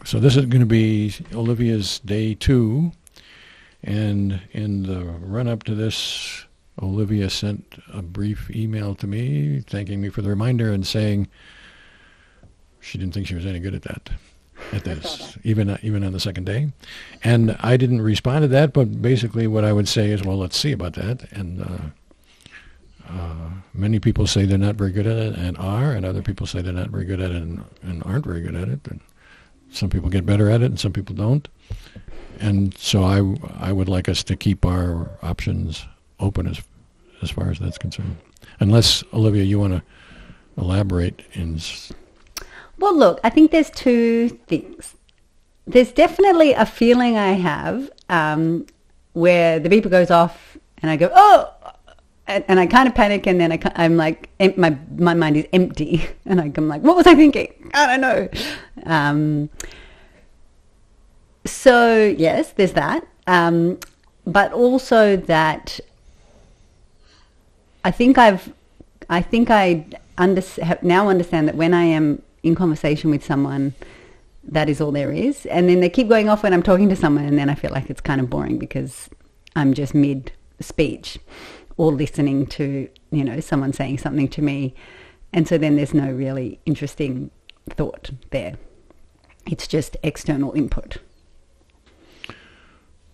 So this is going to be Olivia's day 2, and in the run-up to this, Olivia sent a brief email to me thanking me for the reminder and saying she didn't think she was any good at this, even on the second day. And I didn't respond to that, but basically what I would say is, well, let's see about that. And many people say they're not very good at it and are, and other people say they're not very good at it and aren't very good at it. And some people get better at it and some people don't. And so I would like us to keep our options open as far as that's concerned. Unless, Olivia, you want to elaborate in... Well, look, I think there's two things. There's definitely a feeling I have where the beeper goes off and I go, oh, and I kind of panic, and then I'm like, my mind is empty, and I'm like, what was I thinking? I don't know. So yes, there's that, but also that I think I now understand that when I am in conversation with someone, that is all there is, and then they keep going off when I'm talking to someone, and then I feel like it's kind of boring because I'm just mid-speech or listening to, someone saying something to me, and so then there's no really interesting thought there. It's just external input.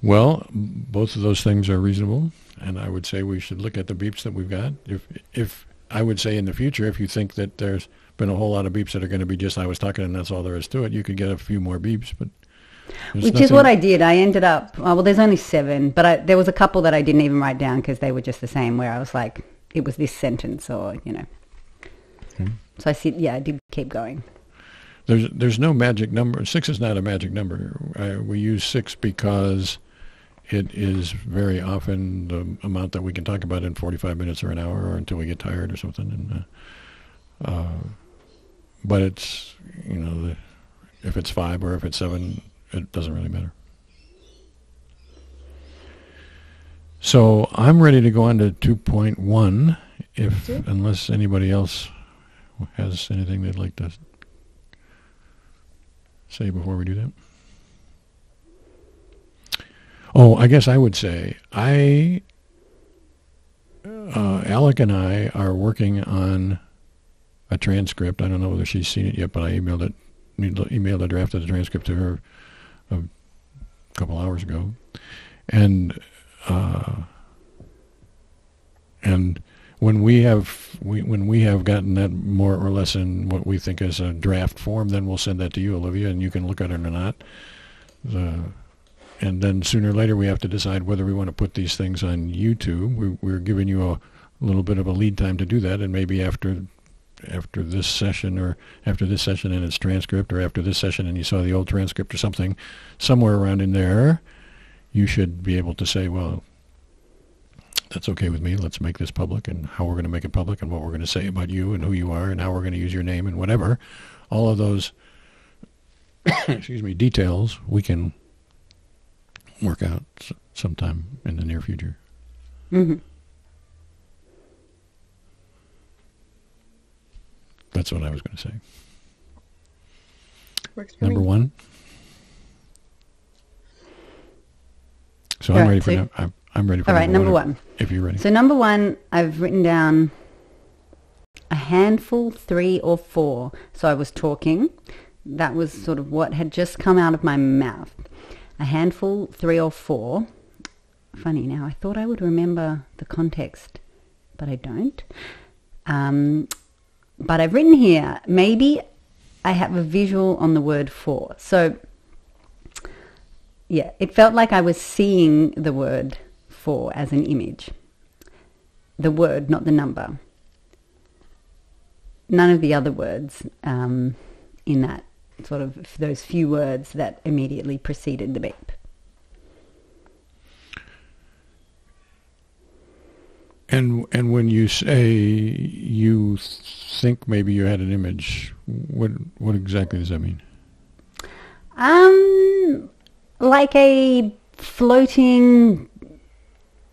Well, both of those things are reasonable, and I would say we should look at the beeps that we've got. If I would say in the future, if you think that there's been a whole lot of beeps that are going to be just I was talking and that's all there is to it, you could get a few more beeps, but which is what I did. I ended up, well, there's only 7, but there was a couple that I didn't even write down because they were just the same, where I was like, it was this sentence or, Okay. So I did keep going. There's no magic number. 6 is not a magic number. We use 6 because it is very often the amount that we can talk about in 45 minutes or an hour or until we get tired or something. And but it's, if it's 5 or if it's 7, it doesn't really matter. So I'm ready to go on to 2.1, unless anybody else has anything they'd like to say before we do that. Oh, I guess I would say Alec and I are working on a transcript. I don't know whether she's seen it yet, but I emailed a draft of the transcript to her a couple hours ago, and when we have gotten that more or less in what we think is a draft form, then we'll send that to you, Olivia, and you can look at it or not. And then sooner or later we have to decide whether we want to put these things on YouTube. We're giving you a little bit of a lead time to do that, and maybe after this session, or after this session and its transcript, or after this session and you saw the old transcript or something, somewhere around in there, you should be able to say, well, that's okay with me. Let's make this public, and how we're going to make it public, and what we're going to say about you and who you are and how we're going to use your name and whatever. All of those, details we can work out sometime in the near future. Mm-hmm. That's what I was going to say. Works for Number me. 1. So All I'm right, ready for I'm ready for all right, number 1. If you're ready. So number 1, I've written down a handful, 3 or 4. So I was talking. That was sort of what had just come out of my mouth. A handful, 3 or 4. Funny now, I thought I would remember the context, but I don't. But I've written here, maybe I have a visual on the word for. So, yeah, it felt like I was seeing the word for as an image. The word, not the number. None of the other words in that sort of those few words that immediately preceded the beep. And when you say you think maybe you had an image, what exactly does that mean? Like a floating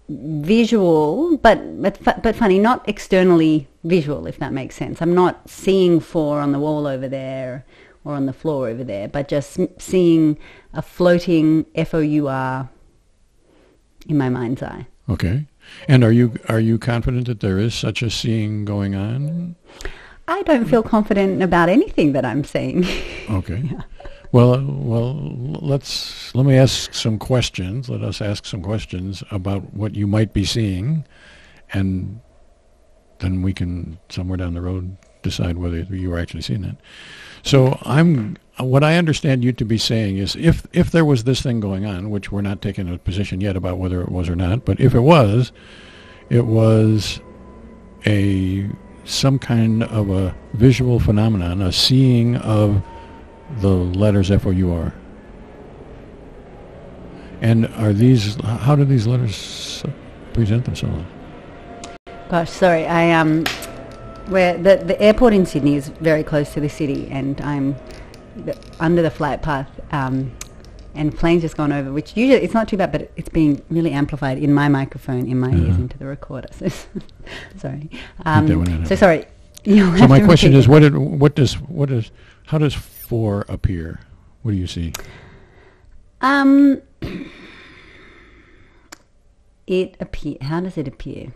visual, but funny, not externally visual, if that makes sense. I'm not seeing 4 on the wall over there, or on the floor over there, but just seeing a floating FOUR in my mind's eye. Okay. And are you confident that there is such a seeing going on? I don't feel confident about anything that I'm seeing. Okay. Yeah. Well, let me ask some questions. Let us ask some questions about what you might be seeing, and then we can, somewhere down the road, decide whether you are actually seeing that. So what I understand you to be saying is if there was this thing going on, which we're not taking a position yet about whether it was or not, but if it was some kind of a visual phenomenon, a seeing of the letters FOUR. And how do these letters present themselves? Gosh, sorry, where the airport in Sydney is very close to the city, and I'm under the flight path, and planes just gone over, which usually it's not too bad, but it's being really amplified in my microphone, in my ears, into the recorder. So sorry. So sorry. So my question is, how does 4 appear? What do you see? How does it appear?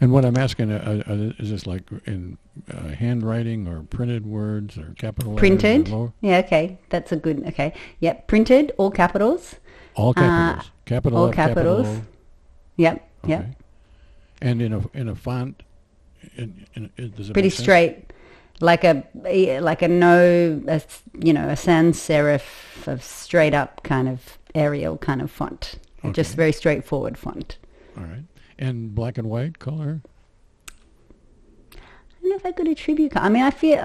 And what I'm asking, is this like in handwriting or printed words or capital letters? Printed? Yeah, okay. That's a good, okay. Yep, printed, all capitals. All capitals? Capital all F, capitals. capital O? Yep, Okay. yep. And in a font, does it pretty make sense? Straight, like a sans serif, a straight up kind of Arial kind of font. Okay. Just very straightforward font. All right. And black and white color? I don't know if I could attribute color. I mean, I feel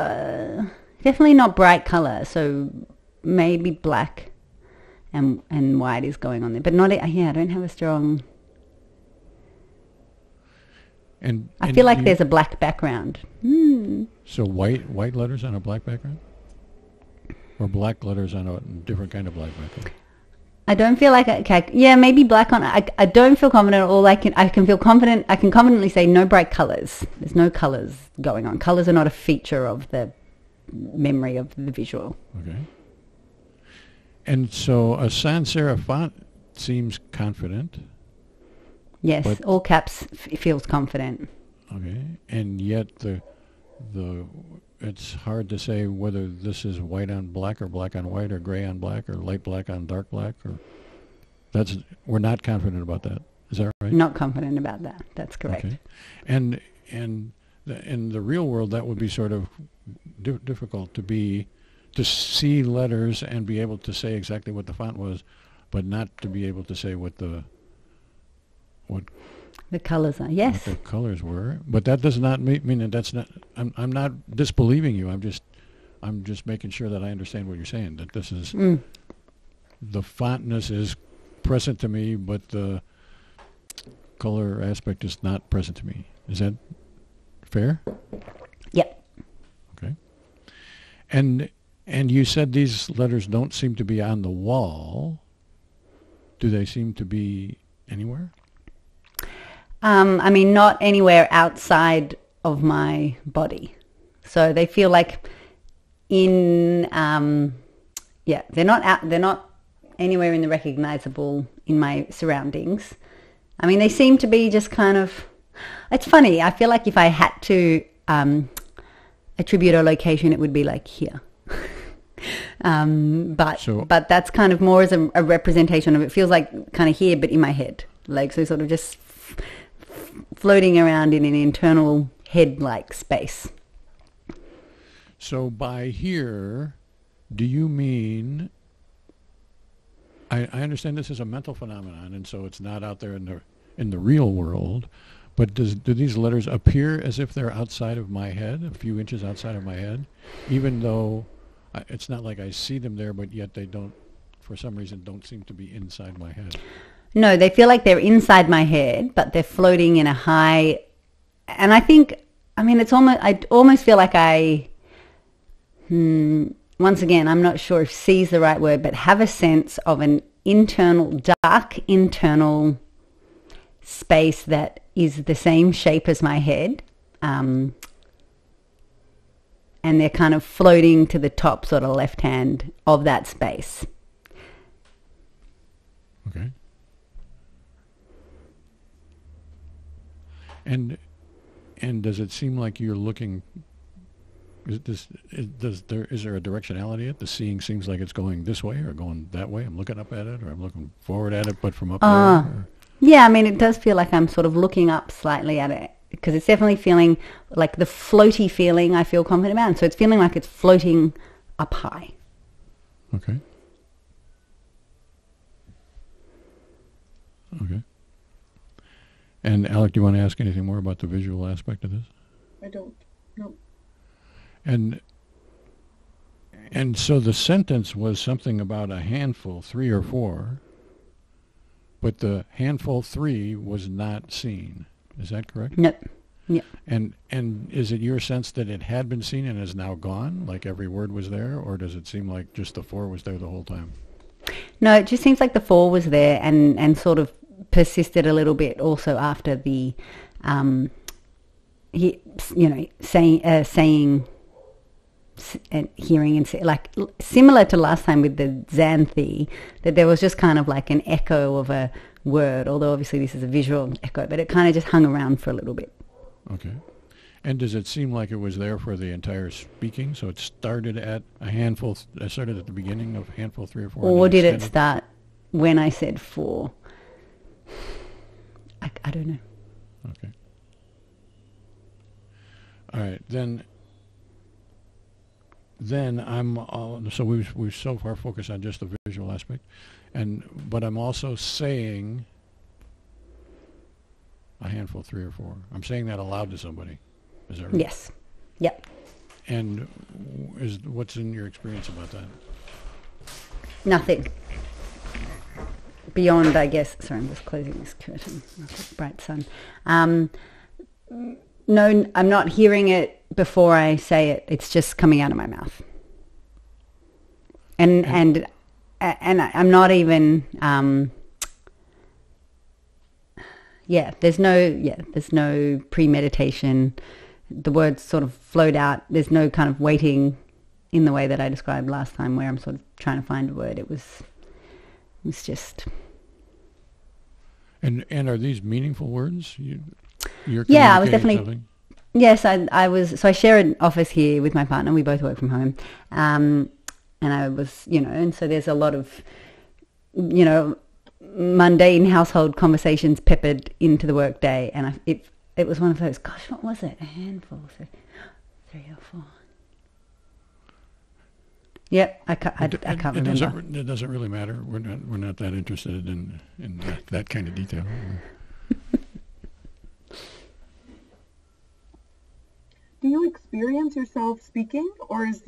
definitely not bright color, so maybe black and white is going on there, but not. I don't have a strong. And I feel like there's a black background. So white letters on a black background, or black letters on a different kind of black background? I don't feel like maybe black on. I don't feel confident at all. I can feel confident. I can confidently say no bright colors. There's no colors going on. Colors are not a feature of the memory of the visual. Okay. And so a sans serif font seems confident. Yes, all caps feels confident. Okay, and yet the it's hard to say whether this is white on black or black on white or gray on black or light black on dark black, or we're not confident about that. Is that right? Not confident about that. That's correct. Okay, and in the real world that would be sort of difficult to see letters and be able to say exactly what the font was, but not to be able to say what the colors are. Yes. What the colors were, but that does not mean that that's not. I'm not disbelieving you. I'm just making sure that I understand what you're saying. That this is the fontness is present to me, but the color aspect is not present to me. Is that fair? Yep. Okay. And you said these letters don't seem to be on the wall. Do they seem to be anywhere? I mean, not anywhere outside of my body. So they feel like they're not anywhere in the recognizable in my surroundings. I mean, they seem to be just kind of, it's funny. I feel like if I had to attribute a location, it would be like here. But that's kind of more as a representation of it. Feels like kind of here, but in my head. Like, so sort of just floating around in an internal head-like space. So by here, do you mean, I understand this is a mental phenomenon, and so it's not out there in the real world, but do these letters appear as if they're outside of my head, a few inches outside of my head, even though it's not like I see them there, but yet they don't, for some reason, don't seem to be inside my head? No, they feel like they're inside my head, but they're floating in a high. And I almost feel like once again, I'm not sure if "see" is the right word, but have a sense of an dark internal space that is the same shape as my head. and they're kind of floating to the top sort of left hand of that space. Okay. And does it seem like you're looking? Is there a directionality? The seeing seems like it's going this way or going that way. I'm looking up at it, or I'm looking forward at it, but from up there. Or? Yeah, I mean, it does feel like I'm sort of looking up slightly at it, because it's definitely feeling like the floaty feeling I feel confident about. And so it's feeling like it's floating up high. Okay. Okay. And Alec, do you want to ask anything more about the visual aspect of this? I don't. No. And so the sentence was something about a handful, 3 or 4, but the handful 3 was not seen. Is that correct? Nope. Yep. And is it your sense that it had been seen and is now gone, like every word was there, or does it seem like just the 4 was there the whole time? No, it just seems like the 4 was there and sort of persisted a little bit also after the, saying and hearing and like similar to last time with the Xanthi, that there was just kind of like an echo of a word, although obviously this is a visual echo, but it kind of just hung around for a little bit. Okay. And does it seem like it was there for the entire speaking? So it started at a handful, started at the beginning of handful 3 or 4? Or did it start when I said 4? I don't know. Okay. All right, then so we've so far focused on just the visual aspect, but I'm also saying a handful 3 or 4. I'm saying that aloud to somebody. Is that right? Yes. Yep. And what's in your experience about that? Nothing. Beyond, I guess. Sorry, I'm just closing this curtain. Bright sun. No, I'm not hearing it before I say it. It's just coming out of my mouth. And I'm not even. There's no premeditation. The words sort of float out. There's no kind of waiting in the way that I described last time, where I'm sort of trying to find a word. It was just. And are these meaningful words? You're I was definitely. Something? Yes, I was. So I share an office here with my partner. We both work from home, and I was, and so there's a lot of, mundane household conversations peppered into the work day, and it was one of those. Gosh, what was it? A handful, 3 or 4. Yep, I can't remember. It doesn't really matter. We're not that interested in that kind of detail. Do you experience yourself speaking, or is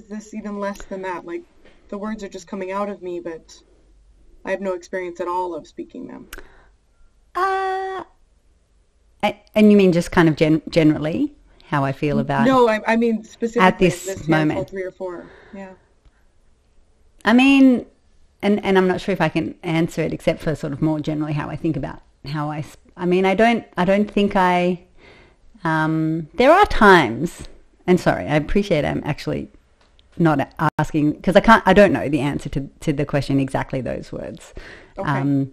this even less than that? Like, the words are just coming out of me, but I have no experience at all of speaking them. And you mean just kind of generally how I feel about? No, I mean specifically at this moment. 3 or 4. Yeah. I mean, and I'm not sure if I can answer it except for sort of more generally how I think about how I mean, I don't think there are times, and sorry, I appreciate I'm actually not asking, because I don't know the answer to the question exactly those words. Okay.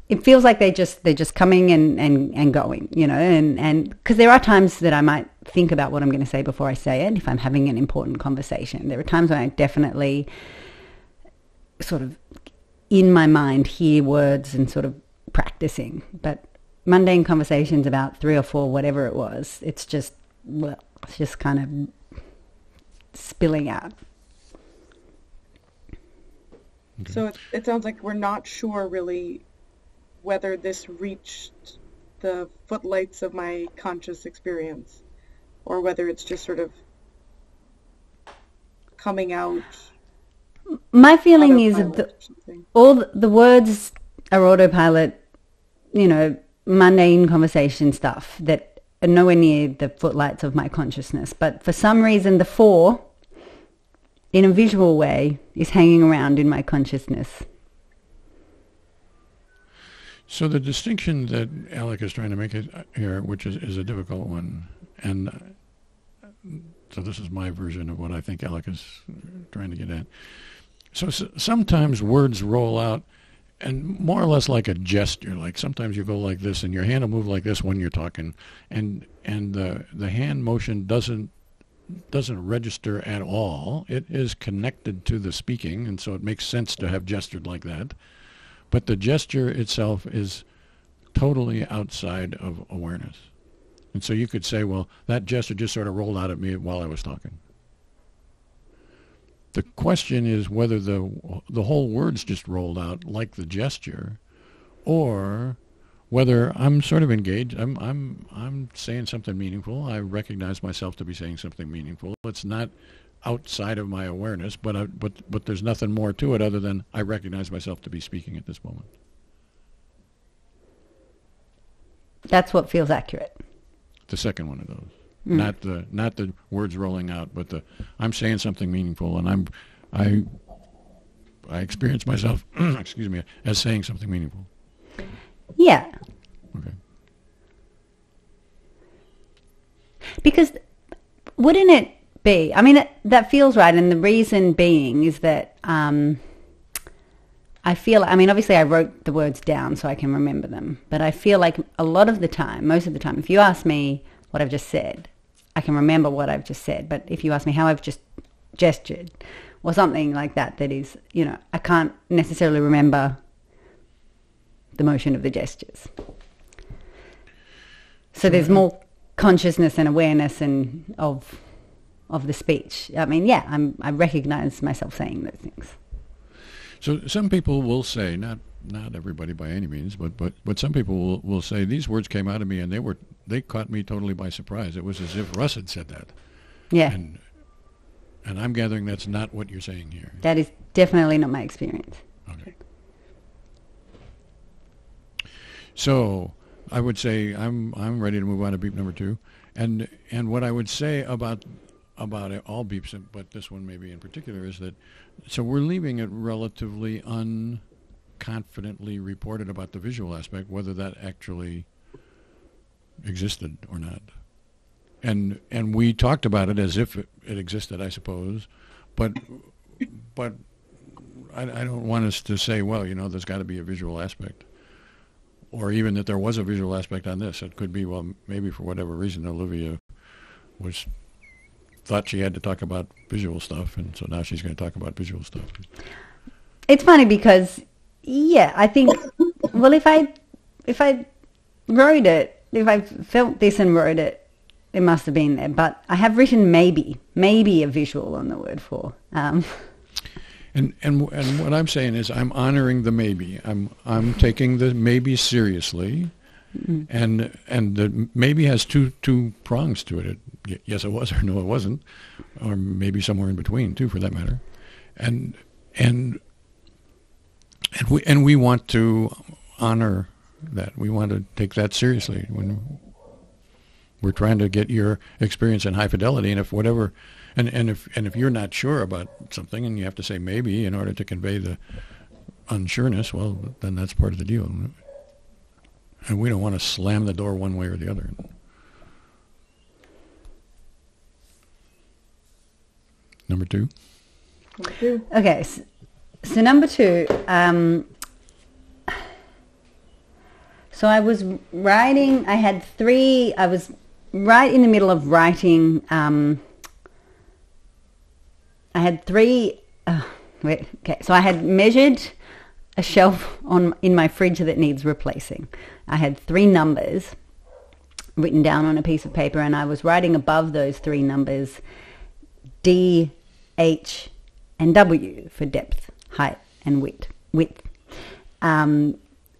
It feels like they're just coming and going, and because there are times that I might think about what I'm going to say before I say it if I'm having an important conversation. There are times when I definitely sort of in my mind hear words and sort of practicing, but mundane conversations about 3 or 4, whatever it was, it's just kind of spilling out. Okay. So it sounds like we're not sure really whether this reached the footlights of my conscious experience, or whether it's just sort of coming out. My feeling is that all the words are autopilot, mundane conversation stuff that are nowhere near the footlights of my consciousness. But for some reason, the 4, in a visual way, is hanging around in my consciousness. So the distinction that Alec is trying to make here, which is a difficult one, and So this is my version of what I think Alec is trying to get at. So sometimes words roll out and more or less like a gesture. Like sometimes you go like this and your hand will move like this when you're talking, and the hand motion doesn't register at all. It is connected to the speaking, and so it makes sense to have gestured like that. But the gesture itself is totally outside of awareness. And so you could say, well, that gesture just sort of rolled out at me while I was talking. The question is whether the whole words just rolled out like the gesture, or whether I'm sort of engaged. I'm saying something meaningful. I recognize myself to be saying something meaningful. It's not outside of my awareness, but there's nothing more to it other than I recognize myself to be speaking at this moment. That's what feels accurate. The second one of those, not the words rolling out, but I'm saying something meaningful, and I experience myself, excuse me, as saying something meaningful. Yeah. Okay. Because wouldn't it be? I mean, that feels right, and the reason being is that I feel. I mean, obviously, I wrote the words down so I can remember them, but I feel like a lot of the time, most of the time, if you ask me what I've just said, I can remember what I've just said. But if you ask me how I've just gestured or something like that, that is, I can't necessarily remember the motion of the gestures. So there's more consciousness and awareness and of the speech. I mean, yeah, I recognize myself saying those things. So some people will say, not everybody by any means, but some people will say these words came out of me and they caught me totally by surprise. It was as if Russ had said that. Yeah. And I'm gathering that's not what you're saying here. That is definitely not my experience. Okay. So I would say I'm ready to move on to beep number 2, and what I would say about all beeps, but this one maybe in particular, is that so we're leaving it relatively unconfidently reported about the visual aspect, whether that actually existed or not. And we talked about it as if it existed, I suppose, but I don't want us to say, well, there's got to be a visual aspect, or even that there was a visual aspect on this. It could be, well, maybe for whatever reason Olivia thought she had to talk about visual stuff, and so now she's going to talk about visual stuff. It's funny because, yeah, I think, well, if I wrote it, if I felt this and wrote it, it must have been there. But I have written maybe a visual on the word for. And what I'm saying is I'm honoring the maybe. I'm taking the maybe seriously. Mm-hmm. And the maybe has two prongs to it. Yes, it was, or no, it wasn't, or maybe somewhere in between too, for that matter. And we want to honor that. We want to take that seriously when we're trying to get your experience in high fidelity. And if whatever, and if you're not sure about something and you have to say maybe in order to convey the unsureness, well, then that's part of the deal. And we don't want to slam the door one way or the other. Number 2. Okay, so number 2. So I was writing. I was right in the middle of writing. I had 3. Okay, so I had measured a shelf in my fridge that needs replacing. I had 3 numbers written down on a piece of paper, and I was writing above those 3 numbers D, H, and W for depth, height, and width. Because I'm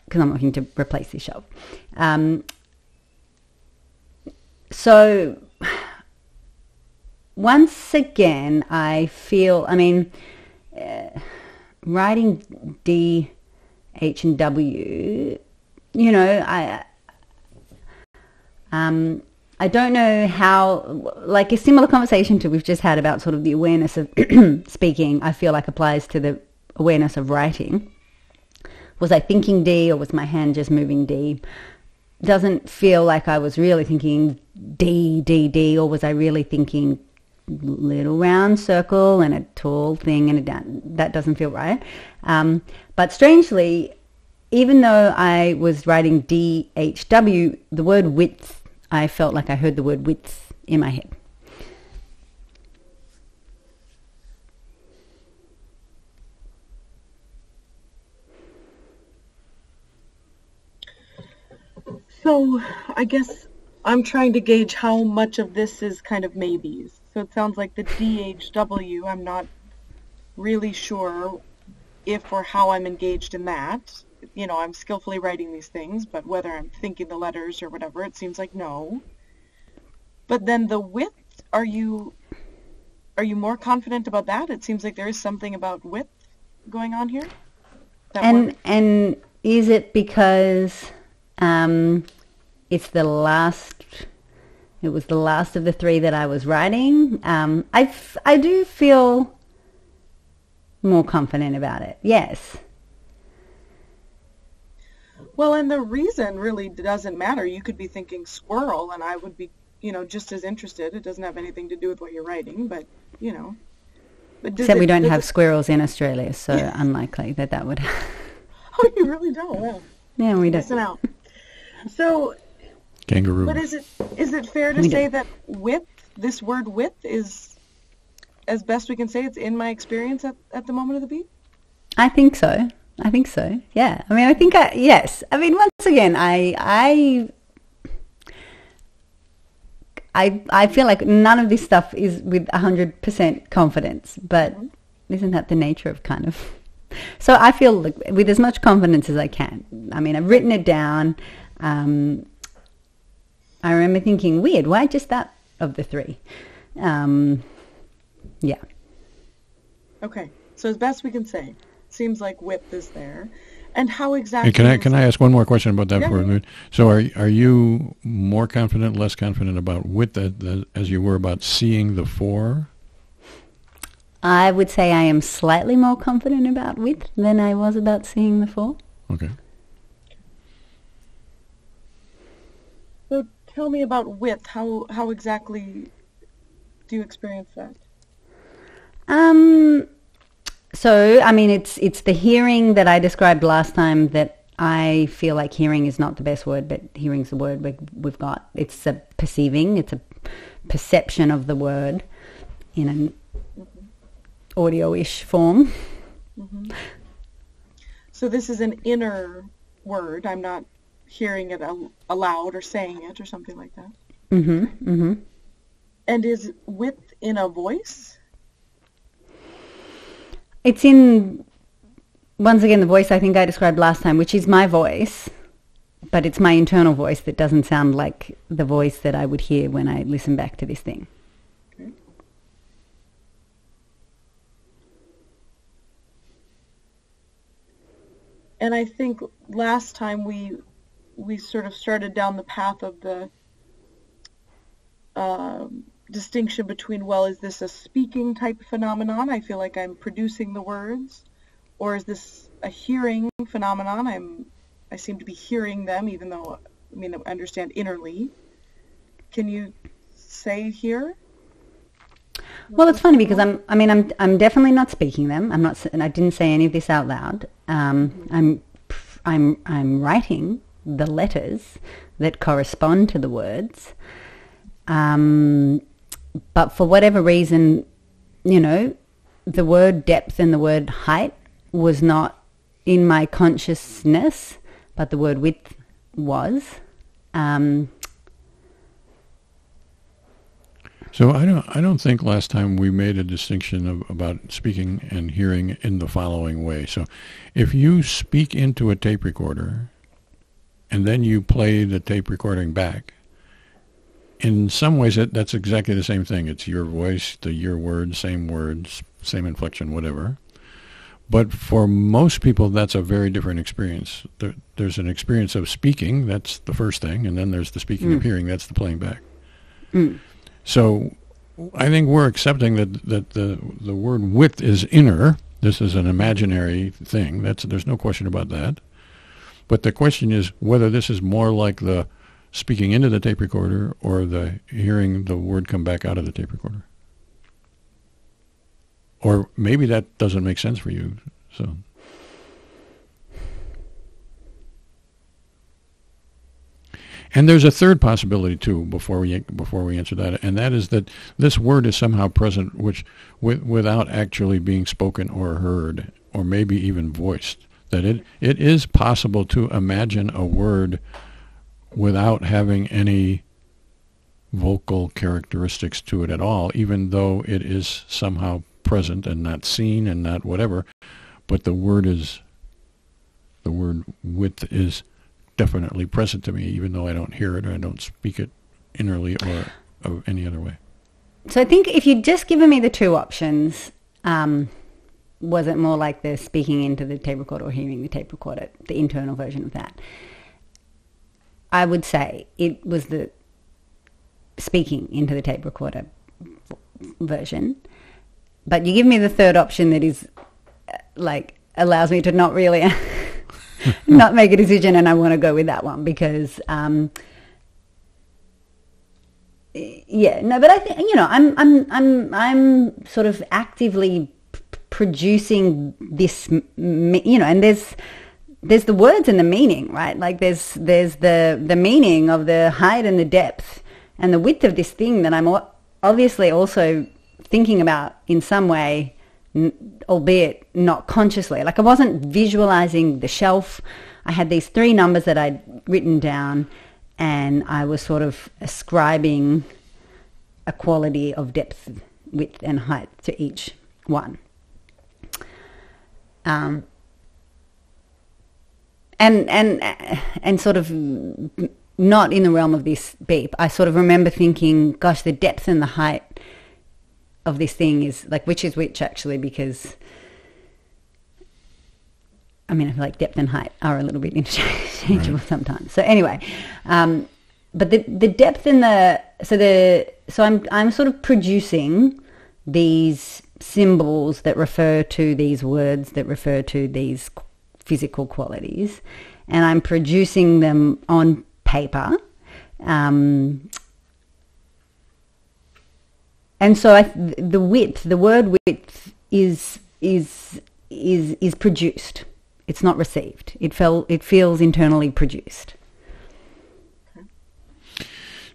looking to replace this shelf. So once again, I feel, writing D, H, and W, I don't know how, like a similar conversation to we've just had about sort of the awareness of speaking, I feel like applies to the awareness of writing. Was I thinking D, or was my hand just moving D? Doesn't feel like I was really thinking D, or was I really thinking little round circle and a tall thing and a down. That doesn't feel right. But strangely, even though I was writing DHW, the word width, I felt like I heard the word width in my head. So I guess I'm trying to gauge how much of this is kind of maybes. So it sounds like the DHW, I'm not really sure if or how I'm engaged in that. You know, I'm skillfully writing these things, but whether I'm thinking the letters or whatever, it seems like no. But then the width, are you more confident about that? It seems like there is something about width going on here. And is it because it's the last? It was the last of the three that I was writing. I do feel more confident about it. Yes. Well, and the reason really doesn't matter. You could be thinking squirrel, and I would be, just as interested. It doesn't have anything to do with what you're writing, but. But except we don't have squirrels in Australia, so unlikely that would happen. Oh, you really don't? Well, yeah, we don't. Listen out. So, kangaroo. But is it fair to say that this word width is, as best we can say, it's in my experience at the moment of the beat? I think so. Yeah. I mean, yes. I mean, once again, I feel like none of this stuff is with 100% confidence, but isn't that the nature of kind of... So I feel like with as much confidence as I can. I mean, I've written it down. I remember thinking, weird, why just that of the three? Yeah. Okay, so as best we can say, seems like width is there. And how exactly... Can I ask one more question about that before we move? So are you more confident, less confident about width as you were about seeing the four? I would say I am slightly more confident about width than I was about seeing the four. Okay. So tell me about width. How exactly do you experience that? So, I mean, it's the hearing that I described last time that I feel like hearing is not the best word, but hearing's the word we've got. It's a perceiving, it's a perception of the word in an audio-ish form. Mm-hmm. So this is an inner word. I'm not hearing it aloud or saying it or something like that. Mm-hmm, mm-hmm. And is width in a voice? It's in, once again, the voice I think I described last time, which is my voice, but it's my internal voice that doesn't sound like the voice that I would hear when I listen back to this thing. Okay. And I think last time we sort of started down the path of the distinction between, well, is this a speaking type phenomenon? I feel like I'm producing the words. Or is this a hearing phenomenon? I seem to be hearing them, even though, I understand innerly. Can you say here? Well, it's funny because I'm definitely not speaking them. I didn't say any of this out loud. I'm writing the letters that correspond to the words. But for whatever reason, the word depth and the word height was not in my consciousness, but the word width was. So I don't think last time we made a distinction about speaking and hearing in the following way. So if you speak into a tape recorder and then you play the tape recording back, in some ways that's exactly the same thing. It's your voice, your words, same inflection, whatever. But for most people, that's a very different experience. There's an experience of speaking, that's the first thing, and then there's the speaking of hearing, that's the playing back. So I think we're accepting that the word width is inner. This is an imaginary thing. There's no question about that. But the question is whether this is more like the speaking into the tape recorder or the hearing the word come back out of the tape recorder. Or maybe that doesn't make sense for you. So. And there's a third possibility too before we answer that, and that is that this word is somehow present, which without actually being spoken or heard, or maybe even voiced. That it is possible to imagine a word without having any vocal characteristics to it at all, even though it is somehow present and not seen and not whatever. But the word width is definitely present to me, even though I don't hear it or I don't speak it innerly or any other way. So I think if you'd just given me the two options, was it more like the speaking into the tape recorder or hearing the tape recorder, the internal version of that? I would say it was the speaking into the tape recorder version. But you give me the third option that is allows me to not really not make a decision, and I want to go with that one because but I think I'm sort of actively producing this, and there's the words and the meaning, right? Like there's the meaning of the height and the depth and the width of this thing that I'm obviously also thinking about in some way, albeit not consciously. Like I wasn't visualizing the shelf. I had these 3 numbers that I'd written down, and I was sort of ascribing a quality of depth, width, and height to each one. And sort of not in the realm of this beep. I sort of remember thinking, gosh, the depth and the height of this thing is like, which is which actually, because I mean, I feel like depth and height are a little bit interchangeable sometimes. So anyway, but the depth in so I'm sort of producing these symbols that refer to these words that refer to these physical qualities, and I'm producing them on paper. And so the word width is produced. It's not received. It feels internally produced.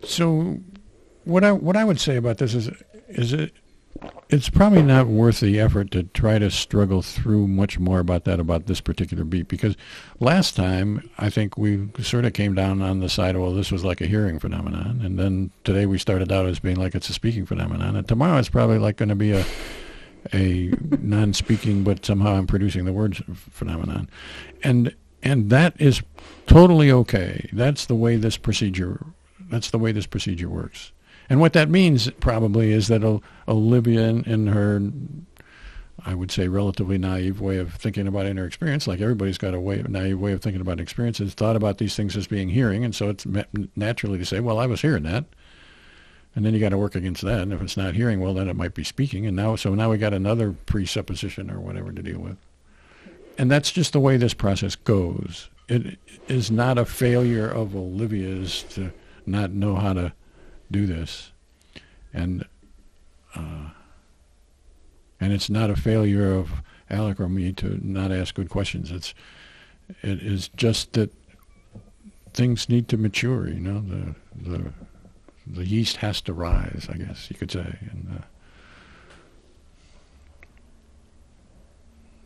So what I would say about this is it's probably not worth the effort to try to struggle through much more about this particular beat, because last time I think we sort of came down on the side of, well, this was like a hearing phenomenon, and then today we started out as being like it's a speaking phenomenon, and tomorrow it's probably like going to be a non-speaking but somehow I'm producing the words phenomenon, and that is totally okay. That's the way this procedure works. And what that means probably is that Olivia, in her, I would say, relatively naive way of thinking about inner experience, like everybody's got a naive way of thinking about experiences, thought about these things as being hearing, and so it's naturally to say, well, I was hearing that. And then you got to work against that. And if it's not hearing, well, then it might be speaking. And now we got another presupposition or whatever to deal with. And that's just the way this process goes. It is not a failure of Olivia's to not know how to do this, and it's not a failure of Alec or me to not ask good questions. It is just that things need to mature. The yeast has to rise, I guess you could say. And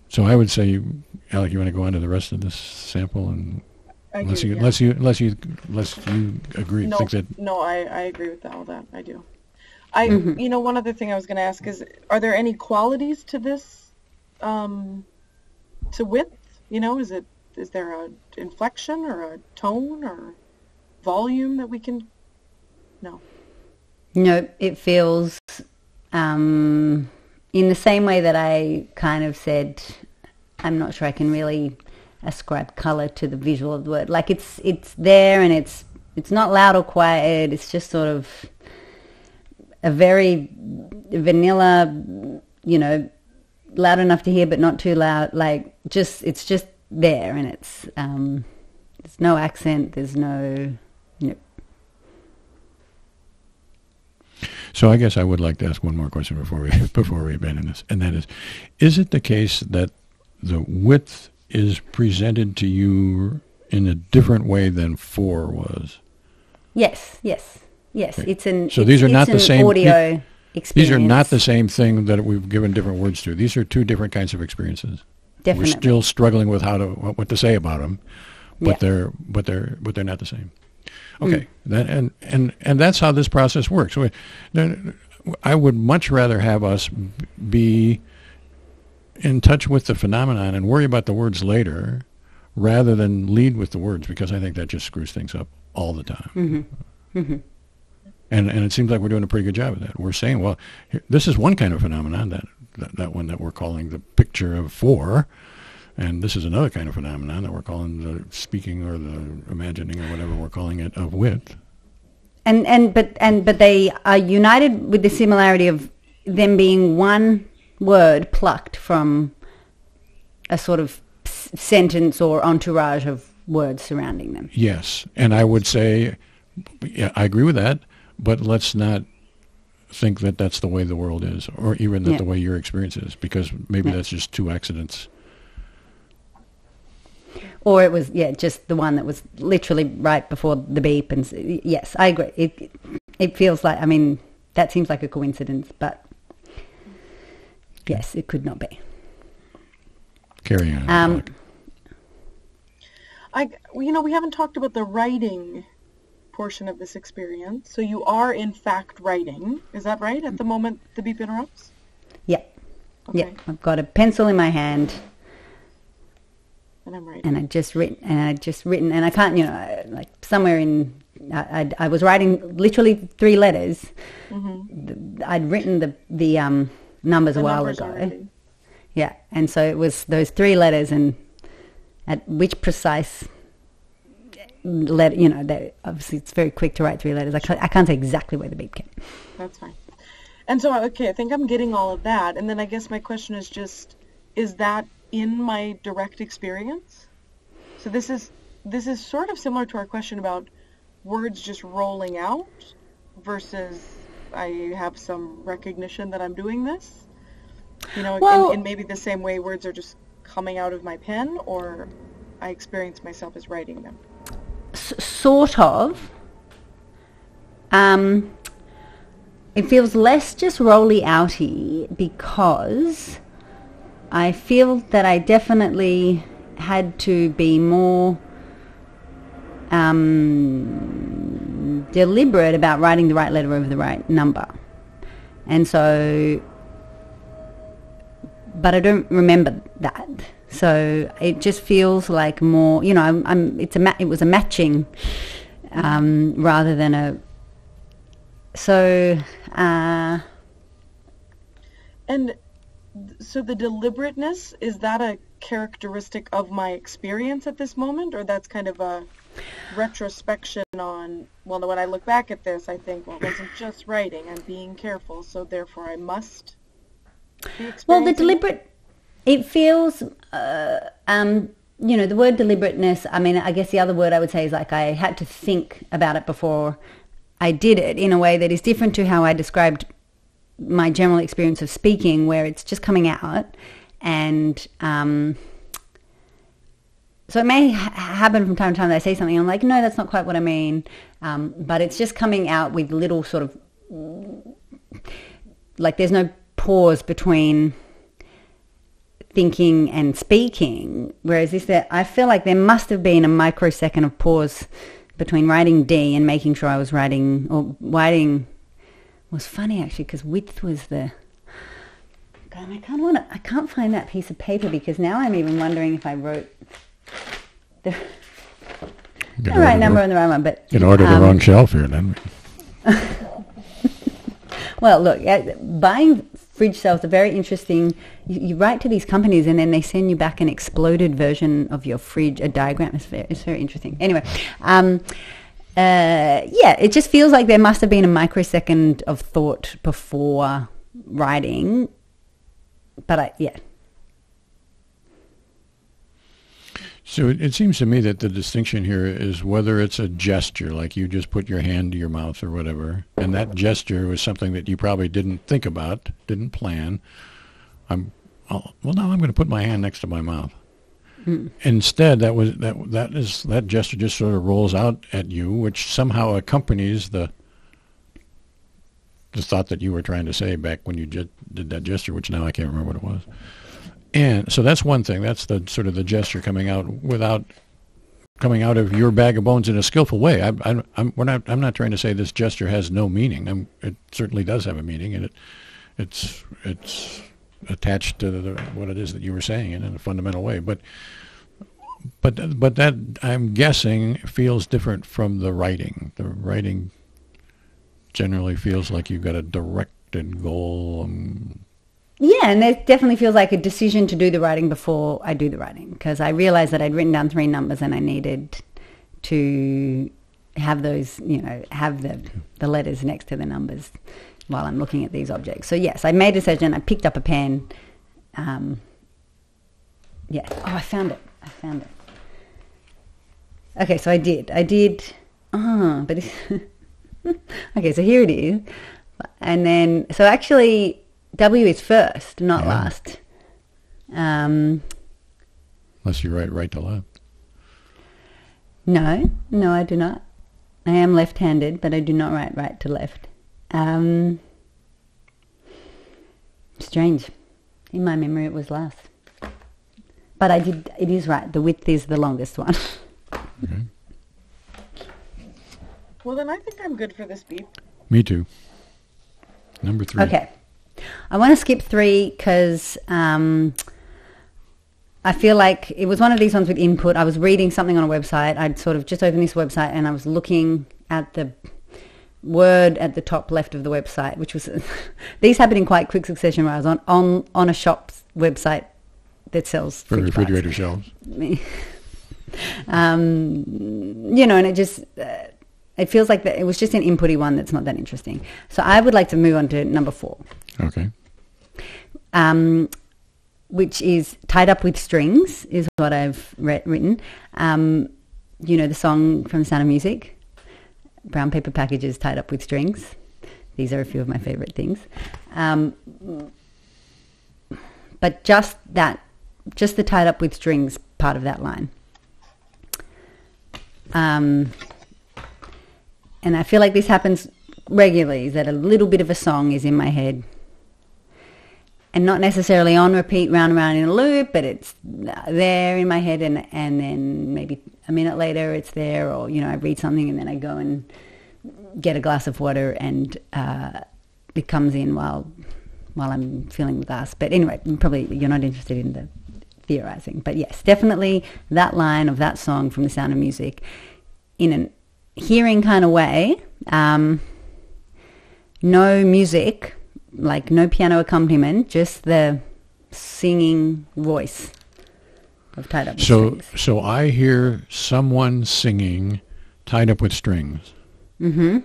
so I would say, Alec, you want to go on to the rest of this sample, and unless you agree. No, I agree with all that. I do. One other thing I was going to ask is, are there any qualities to this, to width? Is there an inflection or a tone or volume that we can? No. No, it feels in the same way that I kind of said, I'm not sure I can really ascribe color to the visual of the word. Like it's there, and it's not loud or quiet. It's just sort of a very vanilla, loud enough to hear but not too loud. Like it's just there, and it's there's no accent. There's no. So I guess I would like to ask one more question before we abandon this, and that is it the case that the width is presented to you in a different way than 4 was? Yes. Okay. It's an So these are not the same audio experience. These are not the same thing that we've given different words to. These are 2 different kinds of experiences. Definitely. We're still struggling with what to say about them, but Yeah. they're not the same. Okay, and that's how this process works. I would much rather have us be in touch with the phenomenon and worry about the words later, rather than lead with the words, because I think that just screws things up all the time. Mm-hmm. Mm-hmm. And it seems like we're doing a pretty good job of that. We're saying, well, this is one kind of phenomenon, that one that we're calling the picture of 4, and this is another kind of phenomenon that we're calling the speaking or the imagining or whatever we're calling it of width. But they are united with the similarity of them being one word plucked from a sort of sentence or entourage of words surrounding them. Yes, and I would say, yeah, I agree with that, but let's not think that that's the way the world is, or even that the way your experience is, because maybe that's just 2 accidents. Or it was, just the one that was literally right before the beep. And yes, I agree. It feels like, that seems like a coincidence, but yes, it could not be. Carry on. We haven't talked about the writing portion of this experience. So you are, in fact, writing. Is that right, at the moment the beep interrupts? Yeah. Okay. Yeah. I've got a pencil in my hand. And I'm writing. And I'd just written, and I can't, like somewhere in, I was writing literally 3 letters. Mm-hmm. I'd written the numbers a while ago. Already. Yeah, and so it was those 3 letters, and at which precise letter, obviously it's very quick to write 3 letters. I can't say exactly where the beep came. That's fine. And so, okay, I think I'm getting all of that. And then I guess my question is just, is that in my direct experience? So this is sort of similar to our question about words just rolling out versus I have some recognition that I'm doing this. In maybe the same way words are just coming out of my pen, or I experience myself as writing them. Sort of. It feels less just rolly outy, because I feel that I definitely had to be more deliberate about writing the right letter over the right number. And so, but I don't remember that. So it just feels like more, it was a matching rather than a, so. And so the deliberateness, is that a characteristic of my experience at this moment, or that's kind of a retrospection on, well, when I look back at this, I think, well, it wasn't just writing, I'm being careful, so therefore I must be experiencing. Well, the deliberate, it feels, the word deliberateness, I guess the other word I would say is like I had to think about it before I did it in a way that is different to how I described my general experience of speaking, where it's just coming out. And so it may happen from time to time that I say something, I'm like, no, that's not quite what I mean. But it's just coming out with little sort of, like there's no pause between thinking and speaking. Whereas I feel like there must have been a microsecond of pause between writing D and making sure I was writing, or writing was funny actually, because width was the, God, I can't find that piece of paper, because now I'm even wondering if I wrote the right number on the right one. But you can order the wrong shelf here then. Well, look, buying fridge shelves are very interesting. You write to these companies and then they send you back an exploded version of your fridge, a diagram. It's very interesting. Anyway, it just feels like there must have been a microsecond of thought before writing. But So it seems to me that the distinction here is whether it's a gesture, like you just put your hand to your mouth or whatever, and that gesture was something that you probably didn't think about, didn't plan. Now I'm going to put my hand next to my mouth. Instead, that gesture just sort of rolls out at you, which somehow accompanies the thought that you were trying to say back when you did that gesture, which now I can't remember what it was. And so that's one thing. That's the sort of the gesture coming out of your bag of bones in a skillful way. I'm not trying to say this gesture has no meaning. It certainly does have a meaning, and it's attached to what it is that you were saying in a fundamental way. But that, I'm guessing, feels different from the writing. The writing generally feels like you've got a directed goal. Yeah, and it definitely feels like a decision to do the writing before I do the writing, because I realized that I'd written down 3 numbers and I needed to have those, have the letters next to the numbers while I'm looking at these objects. So yes, I made a decision. I picked up a pen. I found it. Okay, so I did. But okay, so here it is. And then, so actually, W is first, not last. Unless you write right to left. No, I do not. I am left-handed, but I do not write right to left. Strange. In my memory, it was last. But it is right. The width is the longest one. Okay. Well, then I think I'm good for this beep. Me too. Number 3. Okay. I want to skip 3 because I feel like it was one of these ones with input. I was reading something on a website. I'd sort of just opened this website and I was looking at the word at the top left of the website, which was these happened in quite quick succession where I was on a shop's website that sells for refrigerator shelves. And it just it feels like it was just an inputty one that's not that interesting. So I would like to move on to number 4. Okay. Which is Tied Up with Strings is what I've written. The song from The Sound of Music, brown paper packages tied up with strings. These are a few of my favorite things. But just the tied up with strings part of that line. And I feel like this happens regularly, that a little bit of a song is in my head. And not necessarily on repeat, round and round in a loop, but it's there in my head, and then maybe a minute later it's there, or, I read something and then I go and get a glass of water and it comes in while I'm filling the glass. But anyway, probably you're not interested in the theorizing. But yes, definitely that line of that song from The Sound of Music in an hearing kind of way. No music, like no piano accompaniment, just the singing voice of Tied Up with Strings. So I hear someone singing Tied Up with Strings. Mm-hmm.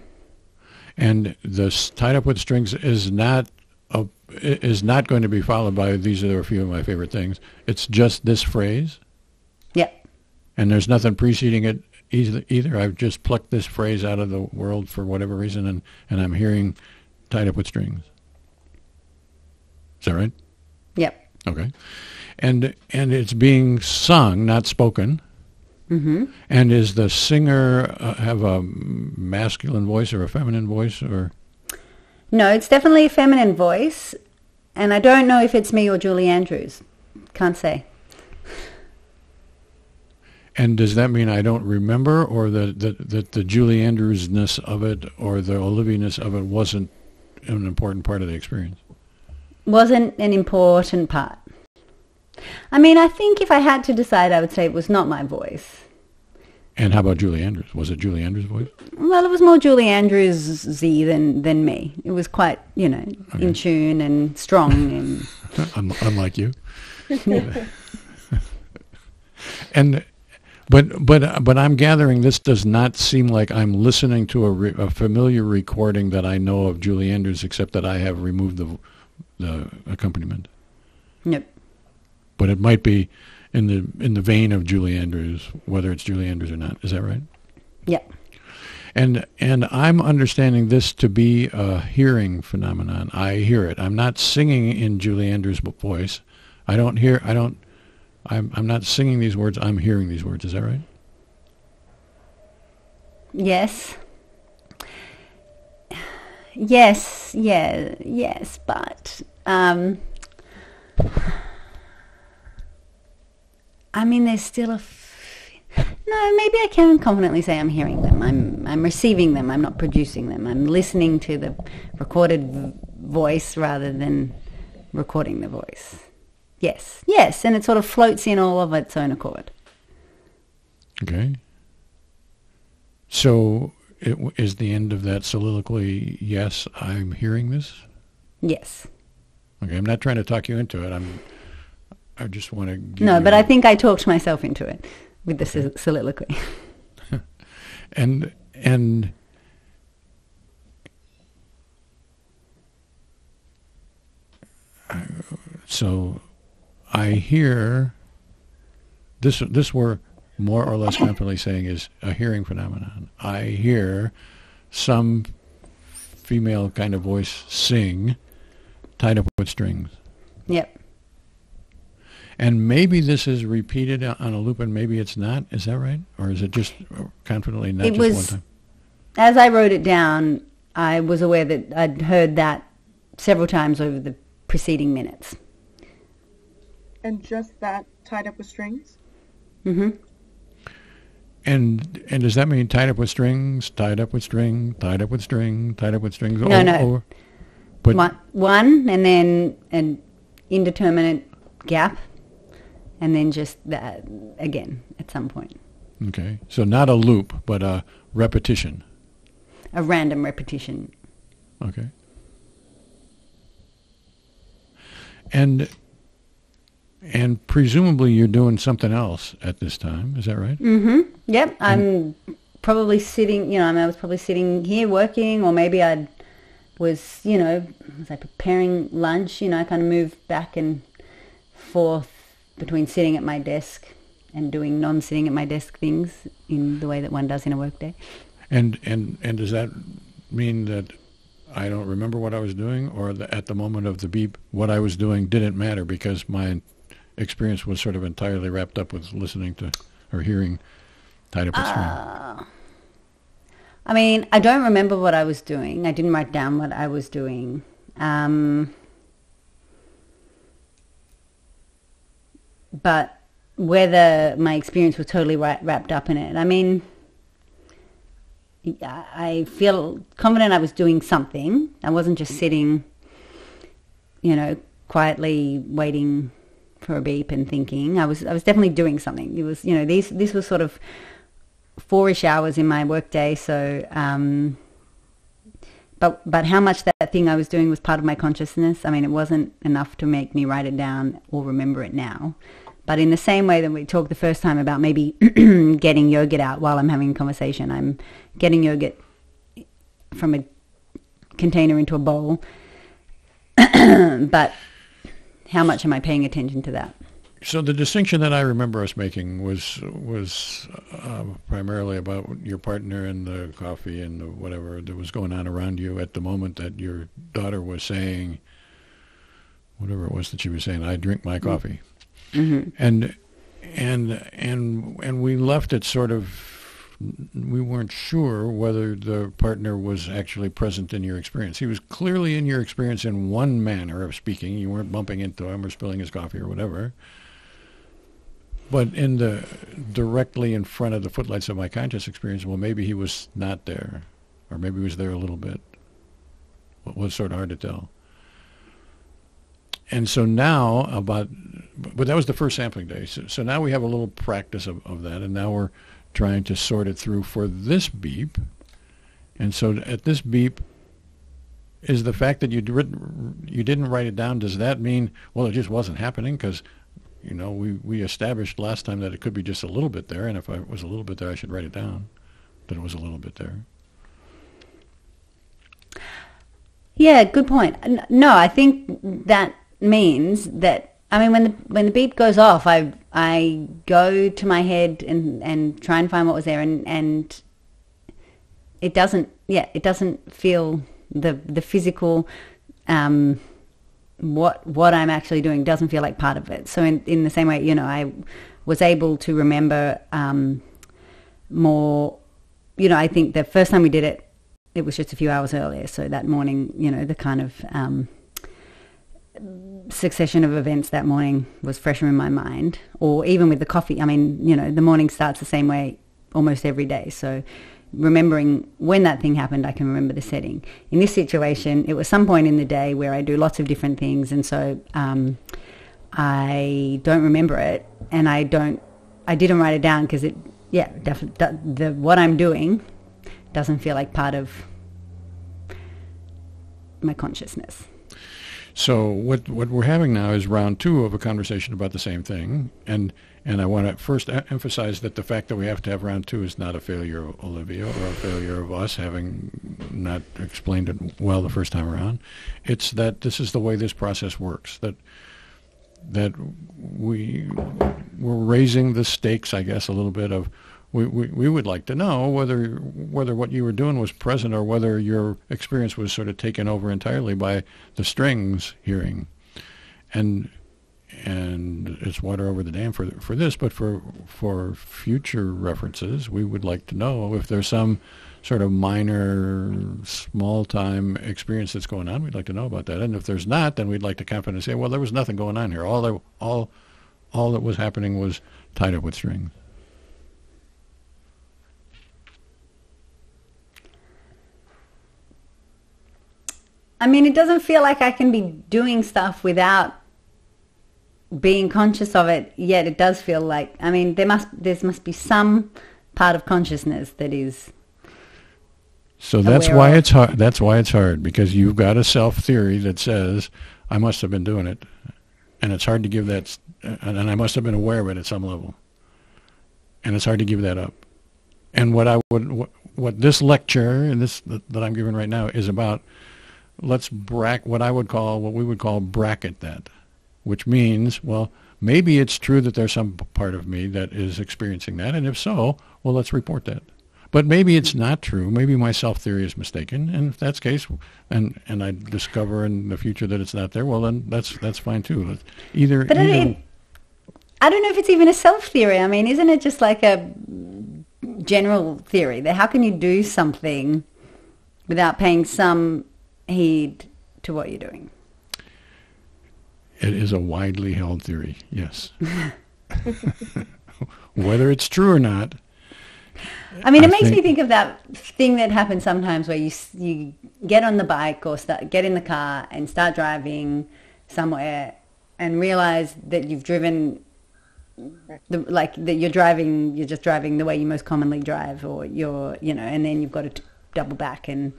And this Tied Up with Strings is not going to be followed by these are a few of my favorite things. It's just this phrase. Yep. And there's nothing preceding it either. I've just plucked this phrase out of the world for whatever reason, and I'm hearing Tied Up with Strings. Is that right? Yep. Okay. And it's being sung, not spoken. Mm-hmm. And is the singer have a masculine voice or a feminine voice, or? No, it's definitely a feminine voice, and I don't know if it's me or Julie Andrews. Can't say. And does that mean I don't remember, or that the Julie Andrews-ness of it or the Olivia-ness of it wasn't an important part of the experience? Wasn't an important part. I mean, I think if I had to decide, I would say it was not my voice. And how about Julie Andrews? Was it Julie Andrews' voice? Well, it was more Julie Andrews-y than me. It was quite, in tune and strong. And unlike you. But I'm gathering this does not seem like I'm listening to a familiar recording that I know of Julie Andrews, except that I have removed the accompaniment. Nope. But it might be in the vein of Julie Andrews, whether it's Julie Andrews or not. Is that right? Yep. And I'm understanding this to be a hearing phenomenon. I hear it. I'm not singing in Julie Andrews' voice. I'm not singing these words. I'm hearing these words. Is that right? Yes. Yes. Yeah. Yes. But I mean, there's still no. Maybe I can confidently say I'm hearing them. I'm receiving them. I'm not producing them. I'm listening to the recorded voice rather than recording the voice. Yes. Yes. And it sort of floats in all of its own accord. Okay. So is the end of that soliloquy, yes, I'm hearing this? Yes. Okay, I'm not trying to talk you into it. I just want to give No, you but I think I talked myself into it with the soliloquy. And so I hear this we're more or less confidently saying is a hearing phenomenon. I hear some female kind of voice sing tied up with strings. Yep. And maybe this is repeated on a loop and maybe it's not. Is that right? Or is it just confidently not It just was, one time? as I wrote it down, I was aware that I'd heard that several times over the preceding minutes. And just that tied up with strings? Mm-hmm. And does that mean tied up with strings, tied up with string, tied up with string, tied up with strings? No. But one, and then an indeterminate gap, and then just that again at some point. okay, so not a loop, but a repetition. A random repetition. Okay. And presumably you're doing something else at this time. Is that right? Mm-hmm. Yep. I'm probably sitting, I was probably sitting here working, or maybe I was, was I preparing lunch, I kind of moved back and forth between sitting at my desk and doing non-sitting at my desk things in the way that one does in a workday. And does that mean that I don't remember what I was doing, or at the moment of the beep, what I was doing didn't matter because my experience was sort of entirely wrapped up with listening to or hearing tied up with string? I mean, I don't remember what I was doing. I didn't write down what I was doing. But whether my experience was totally wrapped up in it, I mean, I feel confident I was doing something. I wasn't just sitting, quietly waiting for a beep and thinking. I was definitely doing something. It was, this was sort of 4-ish hours in my workday. So, but how much that thing I was doing was part of my consciousness. I mean, it wasn't enough to make me write it down or remember it now. But in the same way that we talked the first time about maybe getting yogurt out while I'm having a conversation, I'm getting yogurt from a container into a bowl. But how much am I paying attention to that? So the distinction that I remember us making was primarily about your partner and the coffee and the whatever that was going on around you at the moment that your daughter was saying whatever it was that she was saying. I drink my coffee. Mm-hmm. And we left it sort of, we weren't sure whether the partner was actually present in your experience. He was clearly in your experience in one manner of speaking. You weren't bumping into him or spilling his coffee or whatever. But in the directly in front of the footlights of my conscious experience, well, maybe he was not there, or maybe he was there a little bit. It was sort of hard to tell. And so now but that was the first sampling day. So now we have a little practice of that, and now we're trying to sort it through for this beep. And so at this beep, is the fact that you didn't write it down, does that mean, well, it just wasn't happening? Because, we established last time that it could be just a little bit there, and if it was a little bit there, I should write it down, that it was a little bit there. Yeah, good point. No, I think that means that I mean, when the beep goes off, I go to my head and try and find what was there, and it doesn't feel the physical, what I'm actually doing doesn't feel like part of it. So in the same way, you know, I was able to remember more, you know, I think the first time we did it, it was just a few hours earlier. So that morning, you know, the kind of succession of events that morning was fresher in my mind. Or even with the coffee, I mean, you know, the morning starts the same way almost every day. So remembering when that thing happened, I can remember the setting. In this situation, it was some point in the day where I do lots of different things, and so I don't remember it, and I didn't write it down because what I'm doing doesn't feel like part of my consciousness. So what we're having now is round 2 of a conversation about the same thing, and I want to first emphasize that the fact that we have to have round 2 is not a failure of Olivia or a failure of us having not explained it well the first time around. It's that this is the way this process works, that we're raising the stakes, I guess, a little bit of we would like to know whether what you were doing was present or whether your experience was sort of taken over entirely by the strings hearing. And it's water over the dam for this, but for future references, we would like to know if there's some sort of minor, small-time experience that's going on. We'd like to know about that. And if there's not, then we'd like to confidently say, well, there was nothing going on here. All that was happening was tied up with strings. I mean, it doesn't feel like I can be doing stuff without being conscious of it, yet it does feel like, I mean, there must be some part of consciousness that is. So that's why it's hard. That's why it's hard, because you've got a self theory that says I must have been doing it, and it's hard to give that, and I must have been aware of it at some level, and it's hard to give that up. And what this lecture and this that I'm giving right now is about. Let's what we would call bracket that, which means, well, maybe it's true that there's some part of me that is experiencing that, and if so, well, let's report that. But maybe it's not true. Maybe my self-theory is mistaken, and if that's the case, and I discover in the future that it's not there, well, then that's fine too. I don't know if it's even a self-theory. I mean, isn't it just like a general theory that how can you do something without paying some heed to what you're doing? It is a widely held theory, yes. Whether it's true or not. I mean, it makes me think of that thing that happens sometimes where you get on the bike or get in the car and start driving somewhere and realize that you've driven, you're just driving the way you most commonly drive, or and then you've got to double back and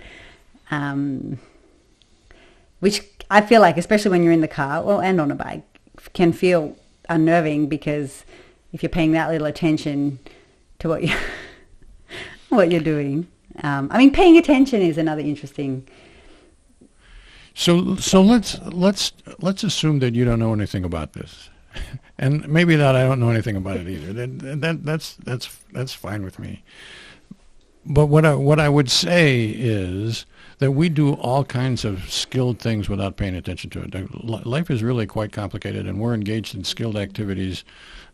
which I feel like, especially when you're in the car and on a bike, can feel unnerving, because if you're paying that little attention to what you're doing. I mean, paying attention is another interesting. So let's assume that you don't know anything about this, and maybe that I don't know anything about it either. That's fine with me. But what I would say is that we do all kinds of skilled things without paying attention to it. Life is really quite complicated, and we're engaged in skilled activities,